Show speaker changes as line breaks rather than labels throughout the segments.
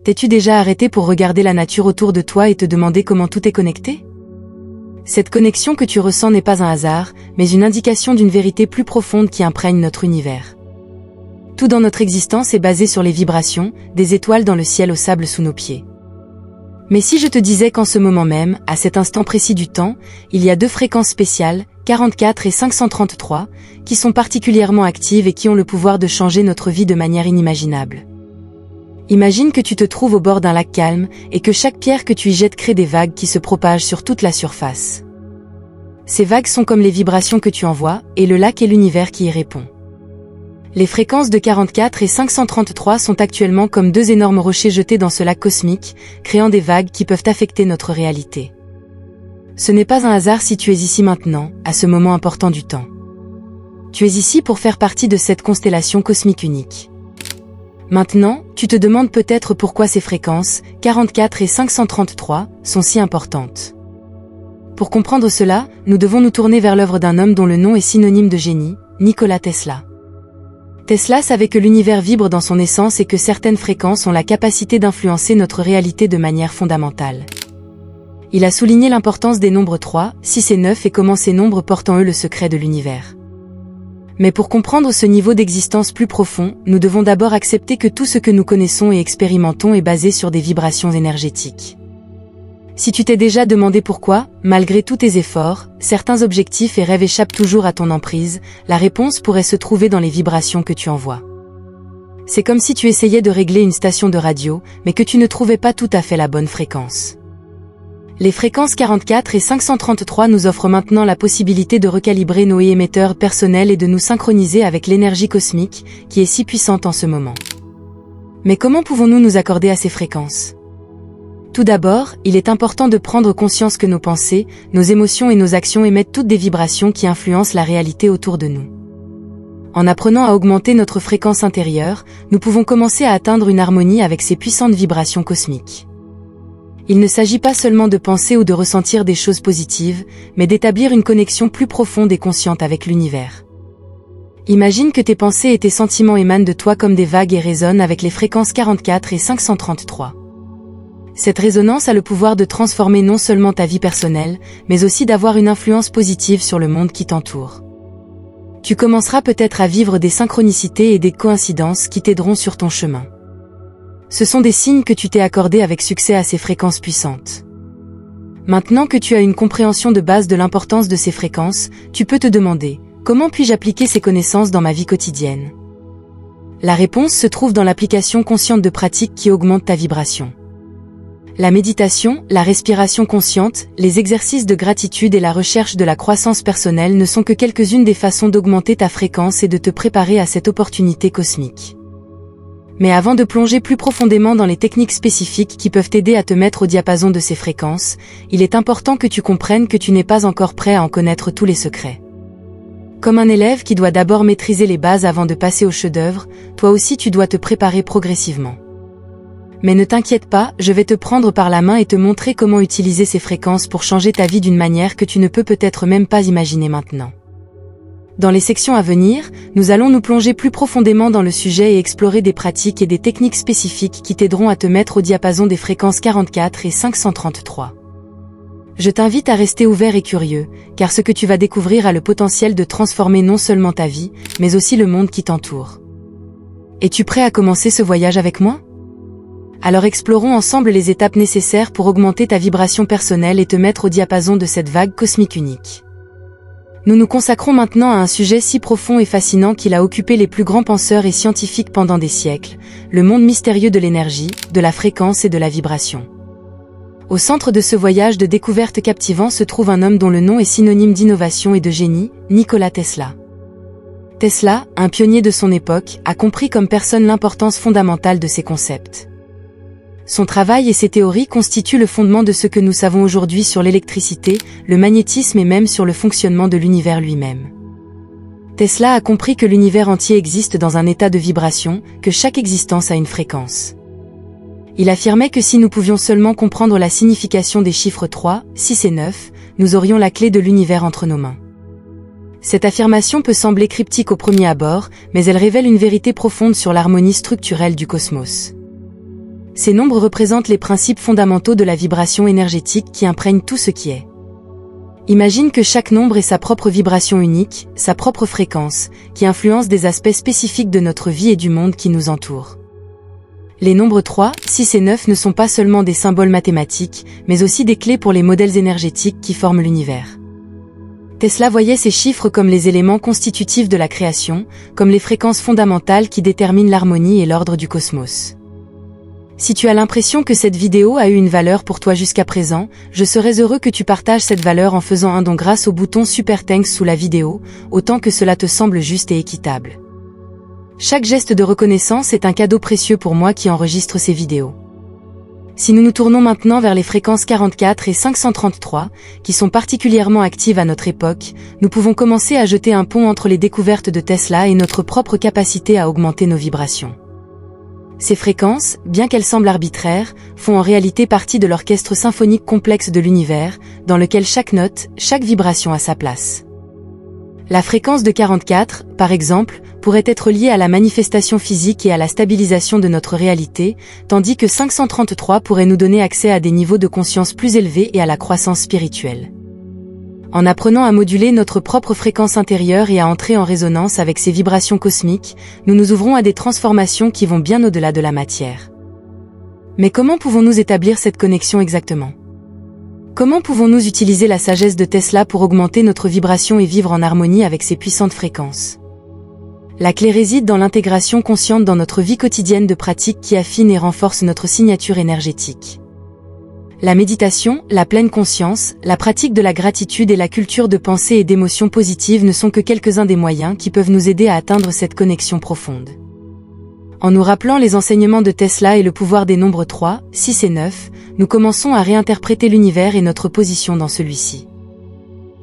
T'es-tu déjà arrêté pour regarder la nature autour de toi et te demander comment tout est connecté? Cette connexion que tu ressens n'est pas un hasard, mais une indication d'une vérité plus profonde qui imprègne notre univers. Tout dans notre existence est basé sur les vibrations, des étoiles dans le ciel au sable sous nos pieds. Mais si je te disais qu'en ce moment même, à cet instant précis du temps, il y a deux fréquences spéciales, 44 et 533, qui sont particulièrement actives et qui ont le pouvoir de changer notre vie de manière inimaginable. Imagine que tu te trouves au bord d'un lac calme et que chaque pierre que tu y jettes crée des vagues qui se propagent sur toute la surface. Ces vagues sont comme les vibrations que tu envoies, et le lac est l'univers qui y répond. Les fréquences de 44 et 533 sont actuellement comme deux énormes rochers jetés dans ce lac cosmique, créant des vagues qui peuvent affecter notre réalité. Ce n'est pas un hasard si tu es ici maintenant, à ce moment important du temps. Tu es ici pour faire partie de cette constellation cosmique unique. Maintenant, tu te demandes peut-être pourquoi ces fréquences, 44 et 533, sont si importantes. Pour comprendre cela, nous devons nous tourner vers l'œuvre d'un homme dont le nom est synonyme de génie, Nikola Tesla. Tesla savait que l'univers vibre dans son essence et que certaines fréquences ont la capacité d'influencer notre réalité de manière fondamentale. Il a souligné l'importance des nombres 3, 6 et 9 et comment ces nombres portent en eux le secret de l'univers. Mais pour comprendre ce niveau d'existence plus profond, nous devons d'abord accepter que tout ce que nous connaissons et expérimentons est basé sur des vibrations énergétiques. Si tu t'es déjà demandé pourquoi, malgré tous tes efforts, certains objectifs et rêves échappent toujours à ton emprise, la réponse pourrait se trouver dans les vibrations que tu envoies. C'est comme si tu essayais de régler une station de radio, mais que tu ne trouvais pas tout à fait la bonne fréquence. Les fréquences 44 et 533 nous offrent maintenant la possibilité de recalibrer nos émetteurs personnels et de nous synchroniser avec l'énergie cosmique, qui est si puissante en ce moment. Mais comment pouvons-nous nous accorder à ces fréquences? Tout d'abord, il est important de prendre conscience que nos pensées, nos émotions et nos actions émettent toutes des vibrations qui influencent la réalité autour de nous. En apprenant à augmenter notre fréquence intérieure, nous pouvons commencer à atteindre une harmonie avec ces puissantes vibrations cosmiques. Il ne s'agit pas seulement de penser ou de ressentir des choses positives, mais d'établir une connexion plus profonde et consciente avec l'univers. Imagine que tes pensées et tes sentiments émanent de toi comme des vagues et résonnent avec les fréquences 44 et 533. Cette résonance a le pouvoir de transformer non seulement ta vie personnelle, mais aussi d'avoir une influence positive sur le monde qui t'entoure. Tu commenceras peut-être à vivre des synchronicités et des coïncidences qui t'aideront sur ton chemin. Ce sont des signes que tu t'es accordé avec succès à ces fréquences puissantes. Maintenant que tu as une compréhension de base de l'importance de ces fréquences, tu peux te demander, comment puis-je appliquer ces connaissances dans ma vie quotidienne? La réponse se trouve dans l'application consciente de pratiques qui augmentent ta vibration. La méditation, la respiration consciente, les exercices de gratitude et la recherche de la croissance personnelle ne sont que quelques-unes des façons d'augmenter ta fréquence et de te préparer à cette opportunité cosmique. Mais avant de plonger plus profondément dans les techniques spécifiques qui peuvent t'aider à te mettre au diapason de ces fréquences, il est important que tu comprennes que tu n'es pas encore prêt à en connaître tous les secrets. Comme un élève qui doit d'abord maîtriser les bases avant de passer au chef-d'œuvre, toi aussi tu dois te préparer progressivement. Mais ne t'inquiète pas, je vais te prendre par la main et te montrer comment utiliser ces fréquences pour changer ta vie d'une manière que tu ne peux peut-être même pas imaginer maintenant. Dans les sections à venir, nous allons nous plonger plus profondément dans le sujet et explorer des pratiques et des techniques spécifiques qui t'aideront à te mettre au diapason des fréquences 44 et 533. Je t'invite à rester ouvert et curieux, car ce que tu vas découvrir a le potentiel de transformer non seulement ta vie, mais aussi le monde qui t'entoure. Es-tu prêt à commencer ce voyage avec moi? Alors explorons ensemble les étapes nécessaires pour augmenter ta vibration personnelle et te mettre au diapason de cette vague cosmique unique. Nous nous consacrons maintenant à un sujet si profond et fascinant qu'il a occupé les plus grands penseurs et scientifiques pendant des siècles, le monde mystérieux de l'énergie, de la fréquence et de la vibration. Au centre de ce voyage de découverte captivant se trouve un homme dont le nom est synonyme d'innovation et de génie, Nikola Tesla. Tesla, un pionnier de son époque, a compris comme personne l'importance fondamentale de ces concepts. Son travail et ses théories constituent le fondement de ce que nous savons aujourd'hui sur l'électricité, le magnétisme et même sur le fonctionnement de l'univers lui-même. Tesla a compris que l'univers entier existe dans un état de vibration, que chaque existence a une fréquence. Il affirmait que si nous pouvions seulement comprendre la signification des chiffres 3, 6 et 9, nous aurions la clé de l'univers entre nos mains. Cette affirmation peut sembler cryptique au premier abord, mais elle révèle une vérité profonde sur l'harmonie structurelle du cosmos. Ces nombres représentent les principes fondamentaux de la vibration énergétique qui imprègne tout ce qui est. Imagine que chaque nombre ait sa propre vibration unique, sa propre fréquence, qui influence des aspects spécifiques de notre vie et du monde qui nous entoure. Les nombres 3, 6 et 9 ne sont pas seulement des symboles mathématiques, mais aussi des clés pour les modèles énergétiques qui forment l'univers. Tesla voyait ces chiffres comme les éléments constitutifs de la création, comme les fréquences fondamentales qui déterminent l'harmonie et l'ordre du cosmos. Si tu as l'impression que cette vidéo a eu une valeur pour toi jusqu'à présent, je serais heureux que tu partages cette valeur en faisant un don grâce au bouton Super Thanks sous la vidéo, autant que cela te semble juste et équitable. Chaque geste de reconnaissance est un cadeau précieux pour moi qui enregistre ces vidéos. Si nous nous tournons maintenant vers les fréquences 44 et 533, qui sont particulièrement actives à notre époque, nous pouvons commencer à jeter un pont entre les découvertes de Tesla et notre propre capacité à augmenter nos vibrations. Ces fréquences, bien qu'elles semblent arbitraires, font en réalité partie de l'orchestre symphonique complexe de l'univers, dans lequel chaque note, chaque vibration a sa place. La fréquence de 44, par exemple, pourrait être liée à la manifestation physique et à la stabilisation de notre réalité, tandis que 533 pourrait nous donner accès à des niveaux de conscience plus élevés et à la croissance spirituelle. En apprenant à moduler notre propre fréquence intérieure et à entrer en résonance avec ces vibrations cosmiques, nous nous ouvrons à des transformations qui vont bien au-delà de la matière. Mais comment pouvons-nous établir cette connexion exactement ? Comment pouvons-nous utiliser la sagesse de Tesla pour augmenter notre vibration et vivre en harmonie avec ces puissantes fréquences ? La clé réside dans l'intégration consciente dans notre vie quotidienne de pratiques qui affinent et renforcent notre signature énergétique. La méditation, la pleine conscience, la pratique de la gratitude et la culture de pensée et d'émotions positives ne sont que quelques-uns des moyens qui peuvent nous aider à atteindre cette connexion profonde. En nous rappelant les enseignements de Tesla et le pouvoir des nombres 3, 6 et 9, nous commençons à réinterpréter l'univers et notre position dans celui-ci.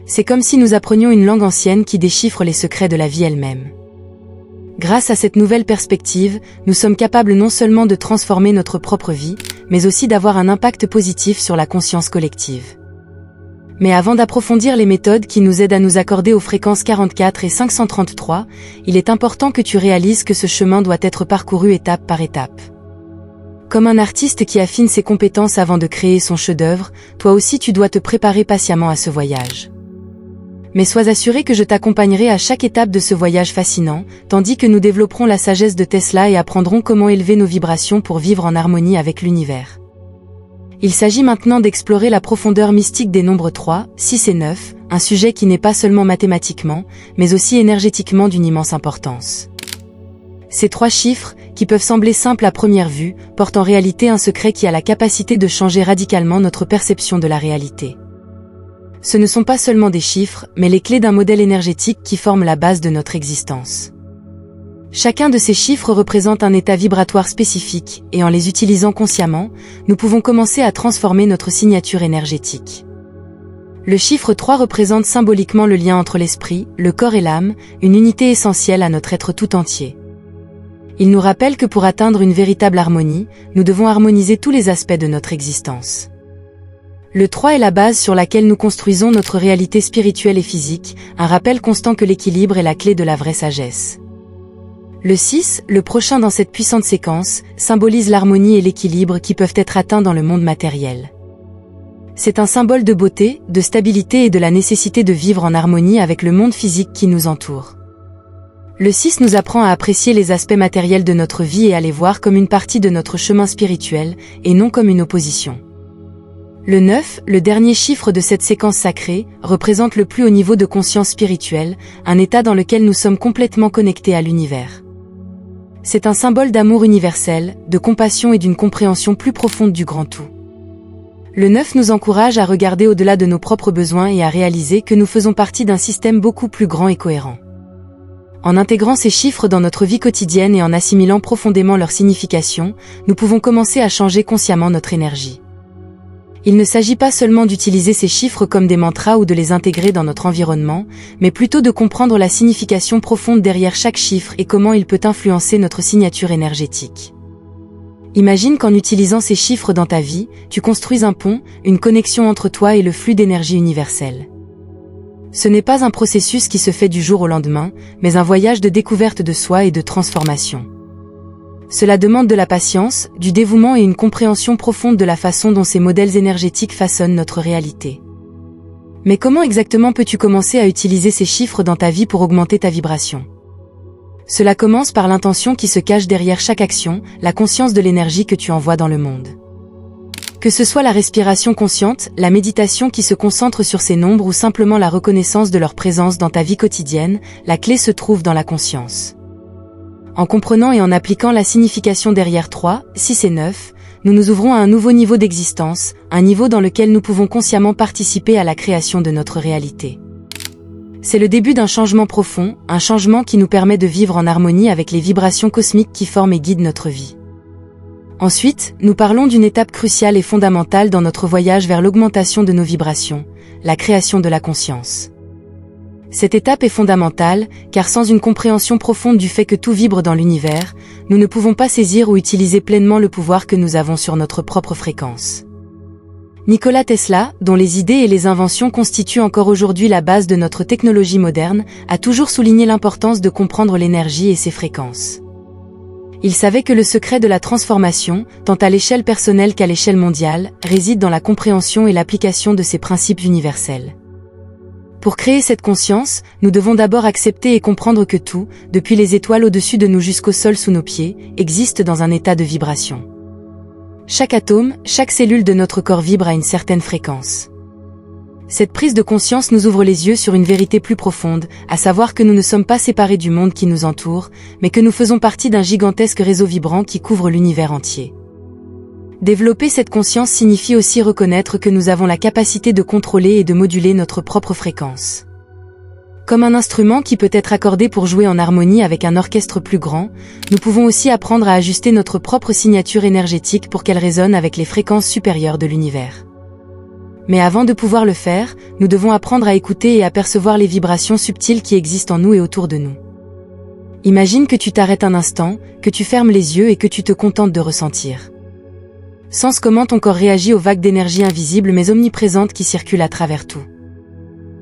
C'est comme si nous apprenions une langue ancienne qui déchiffre les secrets de la vie elle-même. Grâce à cette nouvelle perspective, nous sommes capables non seulement de transformer notre propre vie, mais aussi d'avoir un impact positif sur la conscience collective. Mais avant d'approfondir les méthodes qui nous aident à nous accorder aux fréquences 44 et 533, il est important que tu réalises que ce chemin doit être parcouru étape par étape. Comme un artiste qui affine ses compétences avant de créer son chef-d'œuvre, toi aussi tu dois te préparer patiemment à ce voyage. Mais sois assuré que je t'accompagnerai à chaque étape de ce voyage fascinant, tandis que nous développerons la sagesse de Tesla et apprendrons comment élever nos vibrations pour vivre en harmonie avec l'univers. Il s'agit maintenant d'explorer la profondeur mystique des nombres 3, 6 et 9, un sujet qui n'est pas seulement mathématiquement, mais aussi énergétiquement d'une immense importance. Ces trois chiffres, qui peuvent sembler simples à première vue, portent en réalité un secret qui a la capacité de changer radicalement notre perception de la réalité. Ce ne sont pas seulement des chiffres, mais les clés d'un modèle énergétique qui forme la base de notre existence. Chacun de ces chiffres représente un état vibratoire spécifique, et en les utilisant consciemment, nous pouvons commencer à transformer notre signature énergétique. Le chiffre 3 représente symboliquement le lien entre l'esprit, le corps et l'âme, une unité essentielle à notre être tout entier. Il nous rappelle que pour atteindre une véritable harmonie, nous devons harmoniser tous les aspects de notre existence. Le 3 est la base sur laquelle nous construisons notre réalité spirituelle et physique, un rappel constant que l'équilibre est la clé de la vraie sagesse. Le 6, le prochain dans cette puissante séquence, symbolise l'harmonie et l'équilibre qui peuvent être atteints dans le monde matériel. C'est un symbole de beauté, de stabilité et de la nécessité de vivre en harmonie avec le monde physique qui nous entoure. Le 6 nous apprend à apprécier les aspects matériels de notre vie et à les voir comme une partie de notre chemin spirituel, et non comme une opposition. Le 9, le dernier chiffre de cette séquence sacrée, représente le plus haut niveau de conscience spirituelle, un état dans lequel nous sommes complètement connectés à l'univers. C'est un symbole d'amour universel, de compassion et d'une compréhension plus profonde du grand tout. Le 9 nous encourage à regarder au-delà de nos propres besoins et à réaliser que nous faisons partie d'un système beaucoup plus grand et cohérent. En intégrant ces chiffres dans notre vie quotidienne et en assimilant profondément leur signification, nous pouvons commencer à changer consciemment notre énergie. Il ne s'agit pas seulement d'utiliser ces chiffres comme des mantras ou de les intégrer dans notre environnement, mais plutôt de comprendre la signification profonde derrière chaque chiffre et comment il peut influencer notre signature énergétique. Imagine qu'en utilisant ces chiffres dans ta vie, tu construis un pont, une connexion entre toi et le flux d'énergie universelle. Ce n'est pas un processus qui se fait du jour au lendemain, mais un voyage de découverte de soi et de transformation. Cela demande de la patience, du dévouement et une compréhension profonde de la façon dont ces modèles énergétiques façonnent notre réalité. Mais comment exactement peux-tu commencer à utiliser ces chiffres dans ta vie pour augmenter ta vibration? Cela commence par l'intention qui se cache derrière chaque action, la conscience de l'énergie que tu envoies dans le monde. Que ce soit la respiration consciente, la méditation qui se concentre sur ces nombres ou simplement la reconnaissance de leur présence dans ta vie quotidienne, la clé se trouve dans la conscience. En comprenant et en appliquant la signification derrière 3, 6 et 9, nous nous ouvrons à un nouveau niveau d'existence, un niveau dans lequel nous pouvons consciemment participer à la création de notre réalité. C'est le début d'un changement profond, un changement qui nous permet de vivre en harmonie avec les vibrations cosmiques qui forment et guident notre vie. Ensuite, nous parlons d'une étape cruciale et fondamentale dans notre voyage vers l'augmentation de nos vibrations, la création de la conscience. Cette étape est fondamentale, car sans une compréhension profonde du fait que tout vibre dans l'univers, nous ne pouvons pas saisir ou utiliser pleinement le pouvoir que nous avons sur notre propre fréquence. Nikola Tesla, dont les idées et les inventions constituent encore aujourd'hui la base de notre technologie moderne, a toujours souligné l'importance de comprendre l'énergie et ses fréquences. Il savait que le secret de la transformation, tant à l'échelle personnelle qu'à l'échelle mondiale, réside dans la compréhension et l'application de ces principes universels. Pour créer cette conscience, nous devons d'abord accepter et comprendre que tout, depuis les étoiles au-dessus de nous jusqu'au sol sous nos pieds, existe dans un état de vibration. Chaque atome, chaque cellule de notre corps vibre à une certaine fréquence. Cette prise de conscience nous ouvre les yeux sur une vérité plus profonde, à savoir que nous ne sommes pas séparés du monde qui nous entoure, mais que nous faisons partie d'un gigantesque réseau vibrant qui couvre l'univers entier. Développer cette conscience signifie aussi reconnaître que nous avons la capacité de contrôler et de moduler notre propre fréquence. Comme un instrument qui peut être accordé pour jouer en harmonie avec un orchestre plus grand, nous pouvons aussi apprendre à ajuster notre propre signature énergétique pour qu'elle résonne avec les fréquences supérieures de l'univers. Mais avant de pouvoir le faire, nous devons apprendre à écouter et à percevoir les vibrations subtiles qui existent en nous et autour de nous. Imagine que tu t'arrêtes un instant, que tu fermes les yeux et que tu te contentes de ressentir. Sens comment ton corps réagit aux vagues d'énergie invisibles mais omniprésentes qui circulent à travers tout.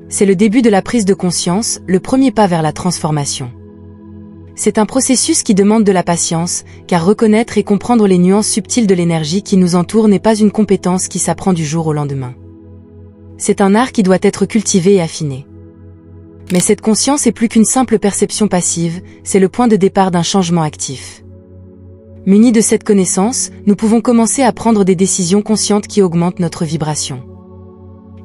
C'est le début de la prise de conscience, le premier pas vers la transformation. C'est un processus qui demande de la patience, car reconnaître et comprendre les nuances subtiles de l'énergie qui nous entoure n'est pas une compétence qui s'apprend du jour au lendemain. C'est un art qui doit être cultivé et affiné. Mais cette conscience est plus qu'une simple perception passive, c'est le point de départ d'un changement actif. Munis de cette connaissance, nous pouvons commencer à prendre des décisions conscientes qui augmentent notre vibration.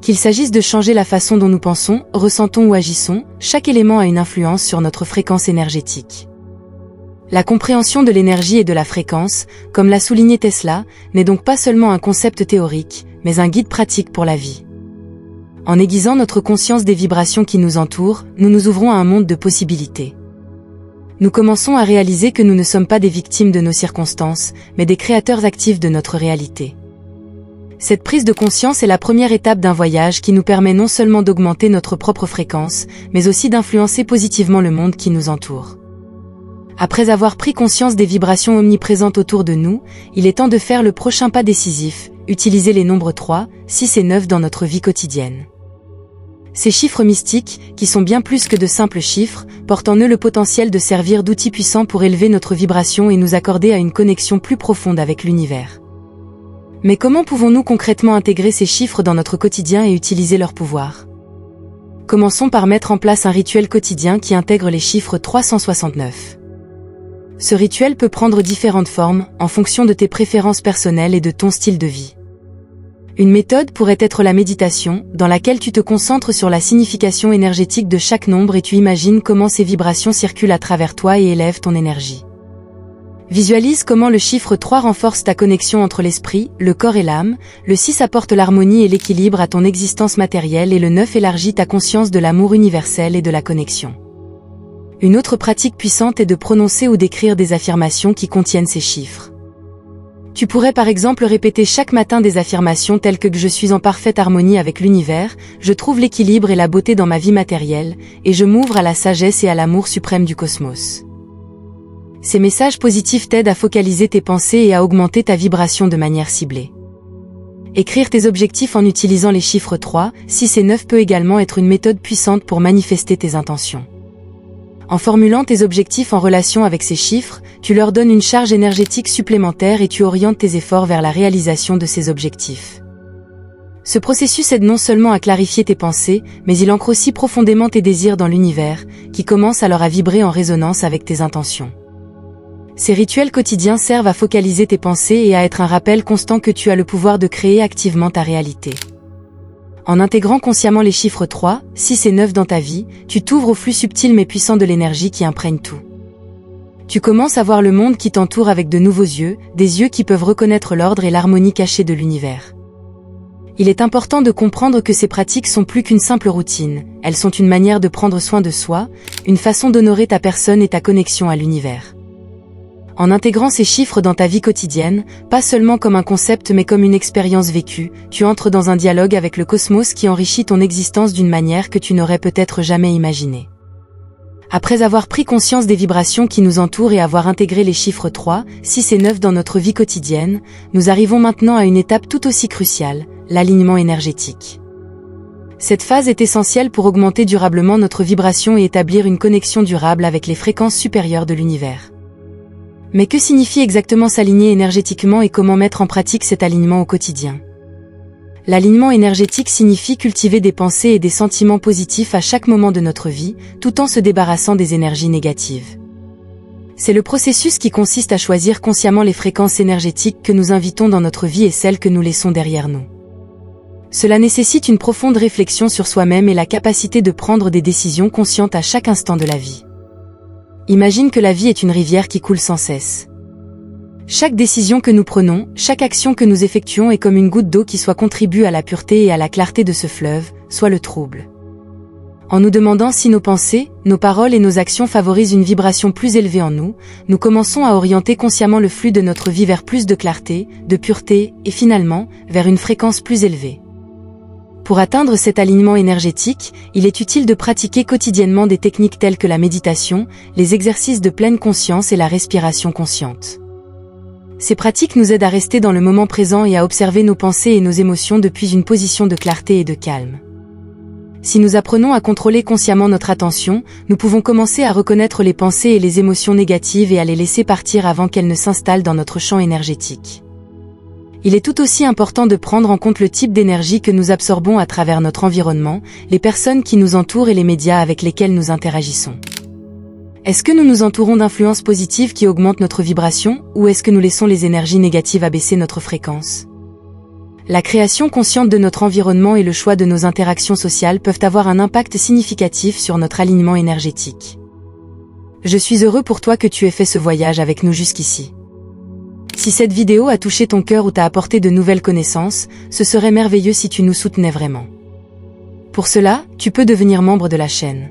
Qu'il s'agisse de changer la façon dont nous pensons, ressentons ou agissons, chaque élément a une influence sur notre fréquence énergétique. La compréhension de l'énergie et de la fréquence, comme l'a souligné Tesla, n'est donc pas seulement un concept théorique, mais un guide pratique pour la vie. En aiguisant notre conscience des vibrations qui nous entourent, nous nous ouvrons à un monde de possibilités. Nous commençons à réaliser que nous ne sommes pas des victimes de nos circonstances, mais des créateurs actifs de notre réalité. Cette prise de conscience est la première étape d'un voyage qui nous permet non seulement d'augmenter notre propre fréquence, mais aussi d'influencer positivement le monde qui nous entoure. Après avoir pris conscience des vibrations omniprésentes autour de nous, il est temps de faire le prochain pas décisif, utiliser les nombres 3, 6 et 9 dans notre vie quotidienne. Ces chiffres mystiques, qui sont bien plus que de simples chiffres, portent en eux le potentiel de servir d'outils puissants pour élever notre vibration et nous accorder à une connexion plus profonde avec l'univers. Mais comment pouvons-nous concrètement intégrer ces chiffres dans notre quotidien et utiliser leur pouvoir? Commençons par mettre en place un rituel quotidien qui intègre les chiffres 369. Ce rituel peut prendre différentes formes, en fonction de tes préférences personnelles et de ton style de vie. Une méthode pourrait être la méditation, dans laquelle tu te concentres sur la signification énergétique de chaque nombre et tu imagines comment ces vibrations circulent à travers toi et élèvent ton énergie. Visualise comment le chiffre 3 renforce ta connexion entre l'esprit, le corps et l'âme, le 6 apporte l'harmonie et l'équilibre à ton existence matérielle et le 9 élargit ta conscience de l'amour universel et de la connexion. Une autre pratique puissante est de prononcer ou d'écrire des affirmations qui contiennent ces chiffres. Tu pourrais par exemple répéter chaque matin des affirmations telles que je suis en parfaite harmonie avec l'univers, je trouve l'équilibre et la beauté dans ma vie matérielle, et je m'ouvre à la sagesse et à l'amour suprême du cosmos. Ces messages positifs t'aident à focaliser tes pensées et à augmenter ta vibration de manière ciblée. Écrire tes objectifs en utilisant les chiffres 3, 6 et 9 peut également être une méthode puissante pour manifester tes intentions. En formulant tes objectifs en relation avec ces chiffres, tu leur donnes une charge énergétique supplémentaire et tu orientes tes efforts vers la réalisation de ces objectifs. Ce processus aide non seulement à clarifier tes pensées, mais il ancre aussi profondément tes désirs dans l'univers, qui commence alors à vibrer en résonance avec tes intentions. Ces rituels quotidiens servent à focaliser tes pensées et à être un rappel constant que tu as le pouvoir de créer activement ta réalité. En intégrant consciemment les chiffres 3, 6 et 9 dans ta vie, tu t'ouvres au flux subtil mais puissant de l'énergie qui imprègne tout. Tu commences à voir le monde qui t'entoure avec de nouveaux yeux, des yeux qui peuvent reconnaître l'ordre et l'harmonie cachée de l'univers. Il est important de comprendre que ces pratiques sont plus qu'une simple routine, elles sont une manière de prendre soin de soi, une façon d'honorer ta personne et ta connexion à l'univers. En intégrant ces chiffres dans ta vie quotidienne, pas seulement comme un concept mais comme une expérience vécue, tu entres dans un dialogue avec le cosmos qui enrichit ton existence d'une manière que tu n'aurais peut-être jamais imaginée. Après avoir pris conscience des vibrations qui nous entourent et avoir intégré les chiffres 3, 6 et 9 dans notre vie quotidienne, nous arrivons maintenant à une étape tout aussi cruciale, l'alignement énergétique. Cette phase est essentielle pour augmenter durablement notre vibration et établir une connexion durable avec les fréquences supérieures de l'univers. Mais que signifie exactement s'aligner énergétiquement et comment mettre en pratique cet alignement au quotidien? L'alignement énergétique signifie cultiver des pensées et des sentiments positifs à chaque moment de notre vie, tout en se débarrassant des énergies négatives. C'est le processus qui consiste à choisir consciemment les fréquences énergétiques que nous invitons dans notre vie et celles que nous laissons derrière nous. Cela nécessite une profonde réflexion sur soi-même et la capacité de prendre des décisions conscientes à chaque instant de la vie. Imagine que la vie est une rivière qui coule sans cesse. Chaque décision que nous prenons, chaque action que nous effectuons est comme une goutte d'eau qui soit contribue à la pureté et à la clarté de ce fleuve, soit le trouble. En nous demandant si nos pensées, nos paroles et nos actions favorisent une vibration plus élevée en nous, nous commençons à orienter consciemment le flux de notre vie vers plus de clarté, de pureté, et finalement, vers une fréquence plus élevée. Pour atteindre cet alignement énergétique, il est utile de pratiquer quotidiennement des techniques telles que la méditation, les exercices de pleine conscience et la respiration consciente. Ces pratiques nous aident à rester dans le moment présent et à observer nos pensées et nos émotions depuis une position de clarté et de calme. Si nous apprenons à contrôler consciemment notre attention, nous pouvons commencer à reconnaître les pensées et les émotions négatives et à les laisser partir avant qu'elles ne s'installent dans notre champ énergétique. Il est tout aussi important de prendre en compte le type d'énergie que nous absorbons à travers notre environnement, les personnes qui nous entourent et les médias avec lesquels nous interagissons. Est-ce que nous nous entourons d'influences positives qui augmentent notre vibration, ou est-ce que nous laissons les énergies négatives abaisser notre fréquence? La création consciente de notre environnement et le choix de nos interactions sociales peuvent avoir un impact significatif sur notre alignement énergétique. Je suis heureux pour toi que tu aies fait ce voyage avec nous jusqu'ici. Si cette vidéo a touché ton cœur ou t'a apporté de nouvelles connaissances, ce serait merveilleux si tu nous soutenais vraiment. Pour cela, tu peux devenir membre de la chaîne.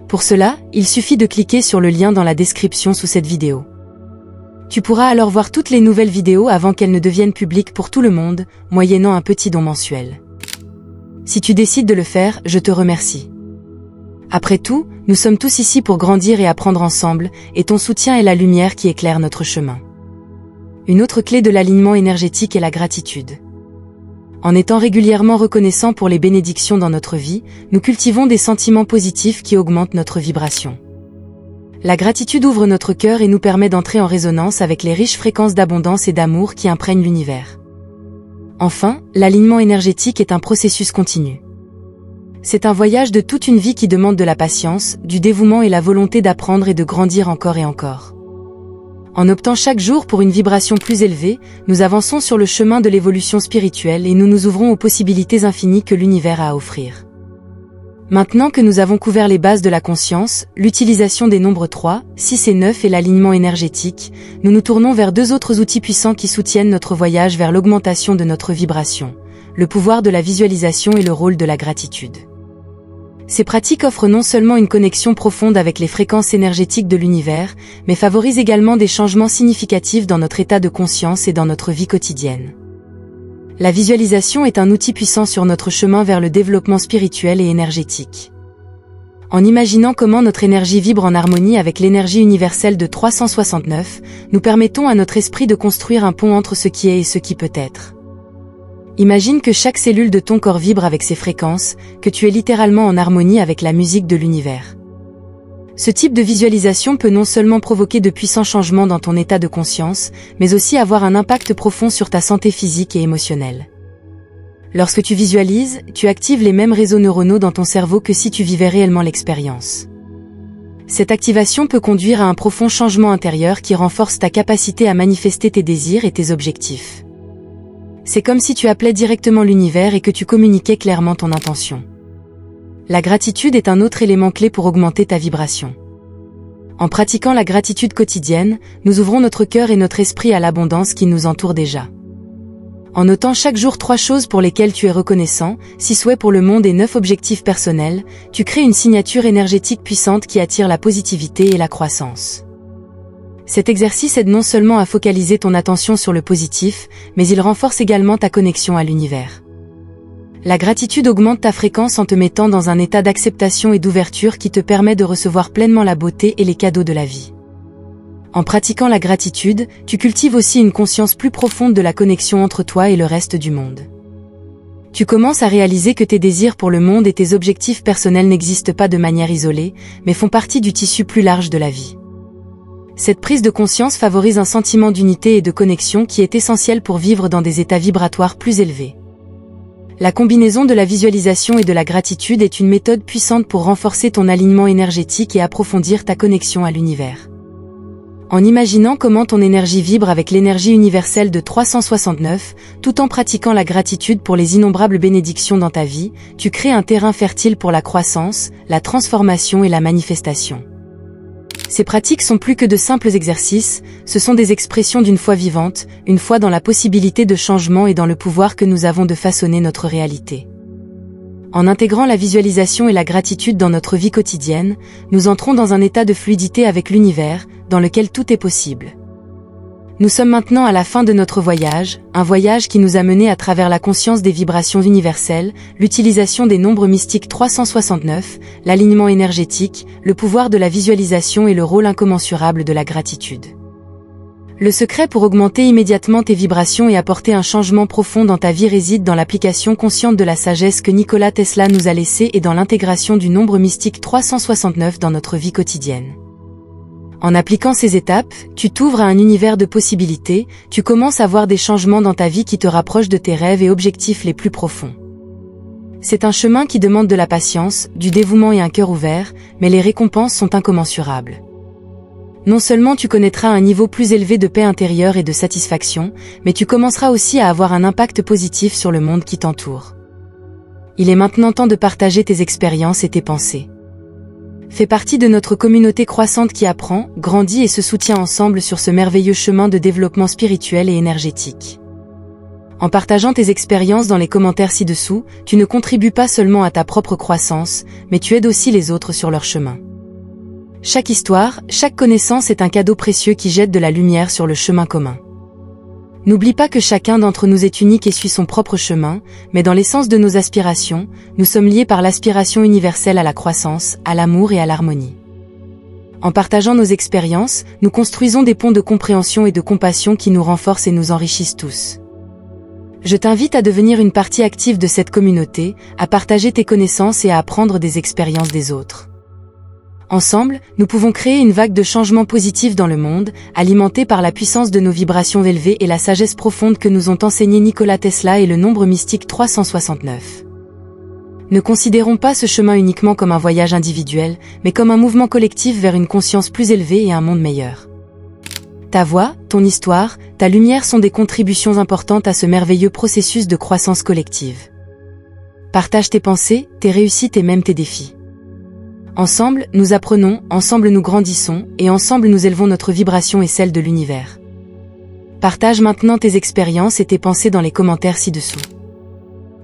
Pour cela, il suffit de cliquer sur le lien dans la description sous cette vidéo. Tu pourras alors voir toutes les nouvelles vidéos avant qu'elles ne deviennent publiques pour tout le monde, moyennant un petit don mensuel. Si tu décides de le faire, je te remercie. Après tout, nous sommes tous ici pour grandir et apprendre ensemble, et ton soutien est la lumière qui éclaire notre chemin. Une autre clé de l'alignement énergétique est la gratitude. En étant régulièrement reconnaissants pour les bénédictions dans notre vie, nous cultivons des sentiments positifs qui augmentent notre vibration. La gratitude ouvre notre cœur et nous permet d'entrer en résonance avec les riches fréquences d'abondance et d'amour qui imprègnent l'univers. Enfin, l'alignement énergétique est un processus continu. C'est un voyage de toute une vie qui demande de la patience, du dévouement et la volonté d'apprendre et de grandir encore et encore. En optant chaque jour pour une vibration plus élevée, nous avançons sur le chemin de l'évolution spirituelle et nous nous ouvrons aux possibilités infinies que l'univers a à offrir. Maintenant que nous avons couvert les bases de la conscience, l'utilisation des nombres 3, 6 et 9 et l'alignement énergétique, nous nous tournons vers deux autres outils puissants qui soutiennent notre voyage vers l'augmentation de notre vibration, le pouvoir de la visualisation et le rôle de la gratitude. Ces pratiques offrent non seulement une connexion profonde avec les fréquences énergétiques de l'univers, mais favorisent également des changements significatifs dans notre état de conscience et dans notre vie quotidienne. La visualisation est un outil puissant sur notre chemin vers le développement spirituel et énergétique. En imaginant comment notre énergie vibre en harmonie avec l'énergie universelle de 369, nous permettons à notre esprit de construire un pont entre ce qui est et ce qui peut être. Imagine que chaque cellule de ton corps vibre avec ses fréquences, que tu es littéralement en harmonie avec la musique de l'univers. Ce type de visualisation peut non seulement provoquer de puissants changements dans ton état de conscience, mais aussi avoir un impact profond sur ta santé physique et émotionnelle. Lorsque tu visualises, tu actives les mêmes réseaux neuronaux dans ton cerveau que si tu vivais réellement l'expérience. Cette activation peut conduire à un profond changement intérieur qui renforce ta capacité à manifester tes désirs et tes objectifs. C'est comme si tu appelais directement l'univers et que tu communiquais clairement ton intention. La gratitude est un autre élément clé pour augmenter ta vibration. En pratiquant la gratitude quotidienne, nous ouvrons notre cœur et notre esprit à l'abondance qui nous entoure déjà. En notant chaque jour 3 choses pour lesquelles tu es reconnaissant, 6 souhaits pour le monde et 9 objectifs personnels, tu crées une signature énergétique puissante qui attire la positivité et la croissance. Cet exercice aide non seulement à focaliser ton attention sur le positif, mais il renforce également ta connexion à l'univers. La gratitude augmente ta fréquence en te mettant dans un état d'acceptation et d'ouverture qui te permet de recevoir pleinement la beauté et les cadeaux de la vie. En pratiquant la gratitude, tu cultives aussi une conscience plus profonde de la connexion entre toi et le reste du monde. Tu commences à réaliser que tes désirs pour le monde et tes objectifs personnels n'existent pas de manière isolée, mais font partie du tissu plus large de la vie. Cette prise de conscience favorise un sentiment d'unité et de connexion qui est essentiel pour vivre dans des états vibratoires plus élevés. La combinaison de la visualisation et de la gratitude est une méthode puissante pour renforcer ton alignement énergétique et approfondir ta connexion à l'univers. En imaginant comment ton énergie vibre avec l'énergie universelle de 369, tout en pratiquant la gratitude pour les innombrables bénédictions dans ta vie, tu crées un terrain fertile pour la croissance, la transformation et la manifestation. Ces pratiques sont plus que de simples exercices, ce sont des expressions d'une foi vivante, une foi dans la possibilité de changement et dans le pouvoir que nous avons de façonner notre réalité. En intégrant la visualisation et la gratitude dans notre vie quotidienne, nous entrons dans un état de fluidité avec l'univers, dans lequel tout est possible. Nous sommes maintenant à la fin de notre voyage, un voyage qui nous a menés à travers la conscience des vibrations universelles, l'utilisation des nombres mystiques 369, l'alignement énergétique, le pouvoir de la visualisation et le rôle incommensurable de la gratitude. Le secret pour augmenter immédiatement tes vibrations et apporter un changement profond dans ta vie réside dans l'application consciente de la sagesse que Nikola Tesla nous a laissée et dans l'intégration du nombre mystique 369 dans notre vie quotidienne. En appliquant ces étapes, tu t'ouvres à un univers de possibilités, tu commences à voir des changements dans ta vie qui te rapprochent de tes rêves et objectifs les plus profonds. C'est un chemin qui demande de la patience, du dévouement et un cœur ouvert, mais les récompenses sont incommensurables. Non seulement tu connaîtras un niveau plus élevé de paix intérieure et de satisfaction, mais tu commenceras aussi à avoir un impact positif sur le monde qui t'entoure. Il est maintenant temps de partager tes expériences et tes pensées. Fais partie de notre communauté croissante qui apprend, grandit et se soutient ensemble sur ce merveilleux chemin de développement spirituel et énergétique. En partageant tes expériences dans les commentaires ci-dessous, tu ne contribues pas seulement à ta propre croissance, mais tu aides aussi les autres sur leur chemin. Chaque histoire, chaque connaissance est un cadeau précieux qui jette de la lumière sur le chemin commun. N'oublie pas que chacun d'entre nous est unique et suit son propre chemin, mais dans l'essence de nos aspirations, nous sommes liés par l'aspiration universelle à la croissance, à l'amour et à l'harmonie. En partageant nos expériences, nous construisons des ponts de compréhension et de compassion qui nous renforcent et nous enrichissent tous. Je t'invite à devenir une partie active de cette communauté, à partager tes connaissances et à apprendre des expériences des autres. Ensemble, nous pouvons créer une vague de changements positifs dans le monde, alimentée par la puissance de nos vibrations élevées et la sagesse profonde que nous ont enseigné Nikola Tesla et le nombre mystique 369. Ne considérons pas ce chemin uniquement comme un voyage individuel, mais comme un mouvement collectif vers une conscience plus élevée et un monde meilleur. Ta voix, ton histoire, ta lumière sont des contributions importantes à ce merveilleux processus de croissance collective. Partage tes pensées, tes réussites et même tes défis. Ensemble, nous apprenons, ensemble nous grandissons, et ensemble nous élevons notre vibration et celle de l'univers. Partage maintenant tes expériences et tes pensées dans les commentaires ci-dessous.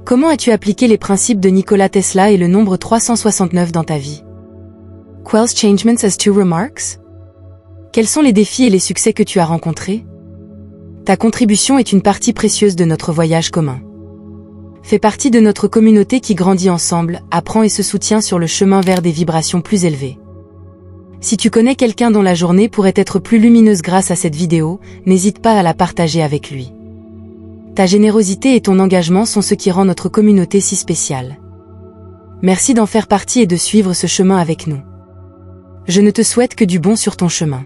Comment as-tu appliqué les principes de Nikola Tesla et le nombre 369 dans ta vie? Quels changements as-tu remarks? Quels sont les défis et les succès que tu as rencontrés? Ta contribution est une partie précieuse de notre voyage commun. Fais partie de notre communauté qui grandit ensemble, apprend et se soutient sur le chemin vers des vibrations plus élevées. Si tu connais quelqu'un dont la journée pourrait être plus lumineuse grâce à cette vidéo, n'hésite pas à la partager avec lui. Ta générosité et ton engagement sont ce qui rend notre communauté si spéciale. Merci d'en faire partie et de suivre ce chemin avec nous. Je ne te souhaite que du bon sur ton chemin.